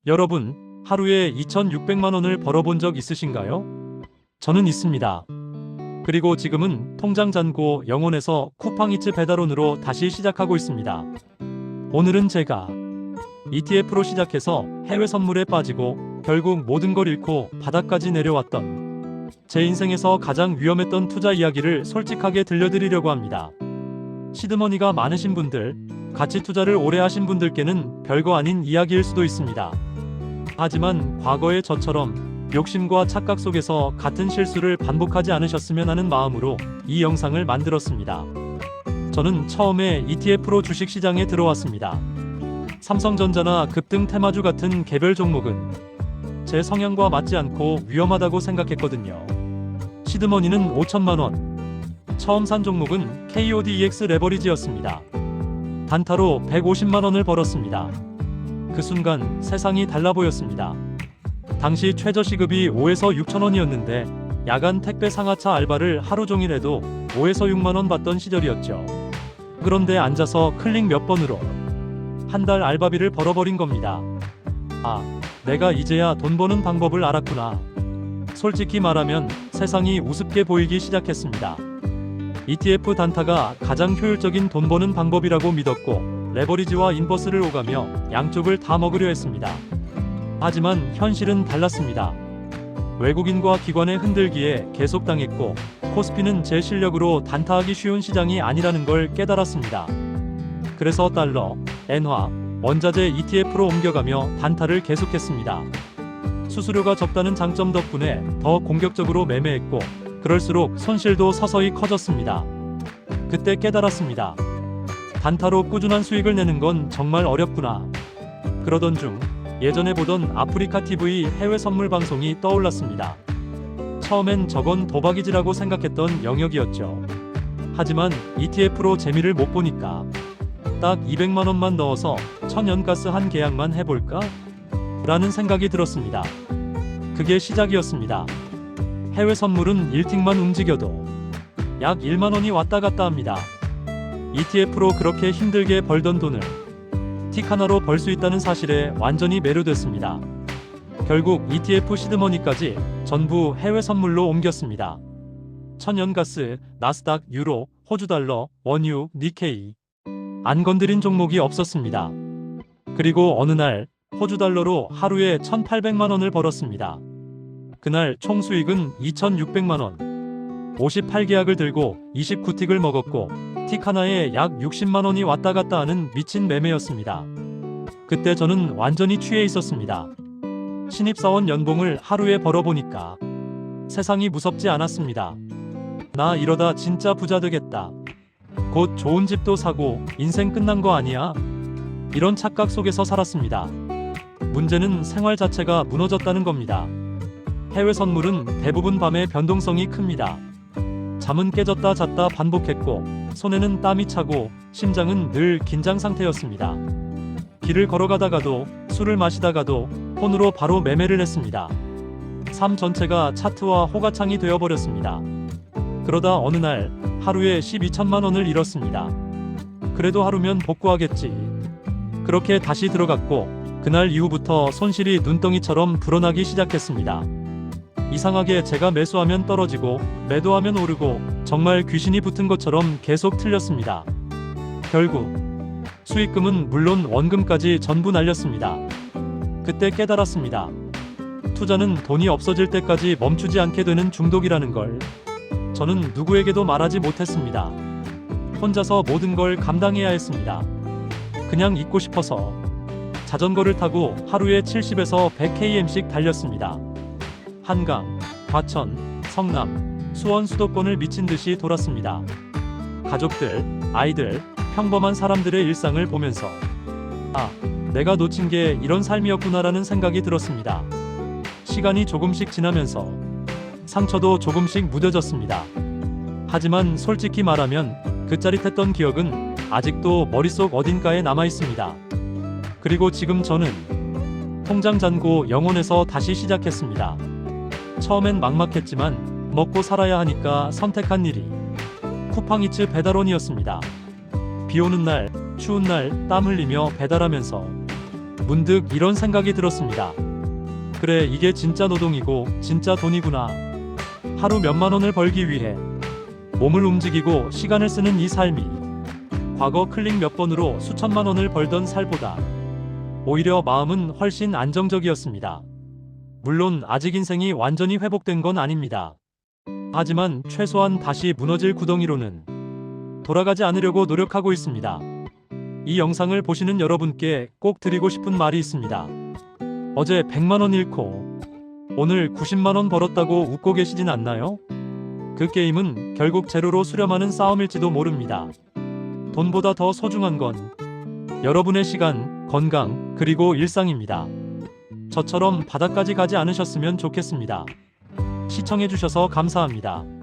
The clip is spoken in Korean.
여러분, 하루에 2,600만 원을 벌어본 적 있으신가요? 저는 있습니다. 그리고 지금은 통장 잔고 영혼에서 쿠팡이츠 배달원으로 다시 시작하고 있습니다. 오늘은 제가 ETF로 시작해서 해외 선물에 빠지고 결국 모든 걸 잃고 바닥까지 내려왔던 제 인생에서 가장 위험했던 투자 이야기를 솔직하게 들려드리려고 합니다. 시드머니가 많으신 분들, 가치 투자를 오래 하신 분들께는 별거 아닌 이야기일 수도 있습니다. 하지만 과거의 저처럼 욕심과 착각 속에서 같은 실수를 반복하지 않으셨으면 하는 마음으로 이 영상을 만들었습니다. 저는 처음에 ETF로 주식시장에 들어왔습니다. 삼성전자나 급등 테마주 같은 개별 종목은 제 성향과 맞지 않고 위험하다고 생각했거든요. 시드머니는 5천만 원. 처음 산 종목은 KODEX 레버리지였습니다. 단타로 150만 원을 벌었습니다. 그 순간 세상이 달라 보였습니다. 당시 최저시급이 5에서 6천 원이었는데 야간 택배 상하차 알바를 하루 종일 해도 5에서 6만 원 받던 시절이었죠. 그런데 앉아서 클릭 몇 번으로 한 달 알바비를 벌어버린 겁니다. 아, 내가 이제야 돈 버는 방법을 알았구나. 솔직히 말하면 세상이 우습게 보이기 시작했습니다. ETF 단타가 가장 효율적인 돈 버는 방법이라고 믿었고 레버리지와 인버스를 오가며 양쪽을 다 먹으려 했습니다. 하지만 현실은 달랐습니다. 외국인과 기관의 흔들기에 계속 당했고 코스피는 제 실력으로 단타하기 쉬운 시장이 아니라는 걸 깨달았습니다. 그래서 달러, 엔화, 원자재 ETF로 옮겨가며 단타를 계속했습니다. 수수료가 적다는 장점 덕분에 더 공격적으로 매매했고 그럴수록 손실도 서서히 커졌습니다. 그때 깨달았습니다. 단타로 꾸준한 수익을 내는 건 정말 어렵구나. 그러던 중 예전에 보던 아프리카 TV 해외 선물 방송이 떠올랐습니다. 처음엔 저건 도박이지라고 생각했던 영역이었죠. 하지만 ETF로 재미를 못 보니까 딱 200만 원만 넣어서 천연가스 한 계약만 해볼까? 라는 생각이 들었습니다. 그게 시작이었습니다. 해외 선물은 1틱만 움직여도 약 1만 원이 왔다 갔다 합니다. ETF로 그렇게 힘들게 벌던 돈을 틱 하나로 벌 수 있다는 사실에 완전히 매료됐습니다. 결국 ETF 시드머니까지 전부 해외 선물로 옮겼습니다. 천연가스, 나스닥, 유로, 호주달러, 원유, 니케이. 안 건드린 종목이 없었습니다. 그리고 어느 날 호주달러로 하루에 1,800만 원을 벌었습니다. 그날 총 수익은 2,600만 원. 58계약을 들고 29틱을 먹었고 틱 하나에 약 60만 원이 왔다 갔다 하는 미친 매매였습니다. 그때 저는 완전히 취해 있었습니다. 신입사원 연봉을 하루에 벌어보니까 세상이 무섭지 않았습니다. 나 이러다 진짜 부자 되겠다. 곧 좋은 집도 사고 인생 끝난 거 아니야? 이런 착각 속에서 살았습니다. 문제는 생활 자체가 무너졌다는 겁니다. 해외 선물은 대부분 밤에 변동성이 큽니다. 잠은 깨졌다 잤다 반복했고 손에는 땀이 차고 심장은 늘 긴장 상태였습니다. 길을 걸어가다가도 술을 마시다가도 폰으로 바로 매매를 했습니다. 삶 전체가 차트와 호가창이 되어버렸습니다. 그러다 어느 날 하루에 12천만 원을 잃었습니다. 그래도 하루면 복구하겠지. 그렇게 다시 들어갔고 그날 이후부터 손실이 눈덩이처럼 불어나기 시작했습니다. 이상하게 제가 매수하면 떨어지고 매도하면 오르고 정말 귀신이 붙은 것처럼 계속 틀렸습니다. 결국 수익금은 물론 원금까지 전부 날렸습니다. 그때 깨달았습니다. 투자는 돈이 없어질 때까지 멈추지 않게 되는 중독이라는 걸. 저는 누구에게도 말하지 못했습니다. 혼자서 모든 걸 감당해야 했습니다. 그냥 잊고 싶어서 자전거를 타고 하루에 70에서 100km씩 달렸습니다. 한강, 과천, 성남, 수원 수도권을 미친 듯이 돌았습니다. 가족들, 아이들, 평범한 사람들의 일상을 보면서 아, 내가 놓친 게 이런 삶이었구나라는 생각이 들었습니다. 시간이 조금씩 지나면서 상처도 조금씩 무뎌졌습니다. 하지만 솔직히 말하면 그 짜릿했던 기억은 아직도 머릿속 어딘가에 남아 있습니다. 그리고 지금 저는 통장 잔고 영혼에서 다시 시작했습니다. 처음엔 막막했지만 먹고 살아야 하니까 선택한 일이 쿠팡이츠 배달원이었습니다. 비 오는 날, 추운 날 땀 흘리며 배달하면서 문득 이런 생각이 들었습니다. 그래, 이게 진짜 노동이고 진짜 돈이구나. 하루 몇만 원을 벌기 위해 몸을 움직이고 시간을 쓰는 이 삶이 과거 클릭 몇 번으로 수천만 원을 벌던 살보다 오히려 마음은 훨씬 안정적이었습니다. 물론 아직 인생이 완전히 회복된 건 아닙니다. 하지만 최소한 다시 무너질 구덩이로는 돌아가지 않으려고 노력하고 있습니다. 이 영상을 보시는 여러분께 꼭 드리고 싶은 말이 있습니다. 어제 100만 원 잃고 오늘 90만 원 벌었다고 웃고 계시진 않나요? 그 게임은 결국 제로로 수렴하는 싸움일지도 모릅니다. 돈보다 더 소중한 건 여러분의 시간, 건강, 그리고 일상입니다. 저처럼 바닥까지 가지 않으셨으면 좋겠습니다. 시청해주셔서 감사합니다.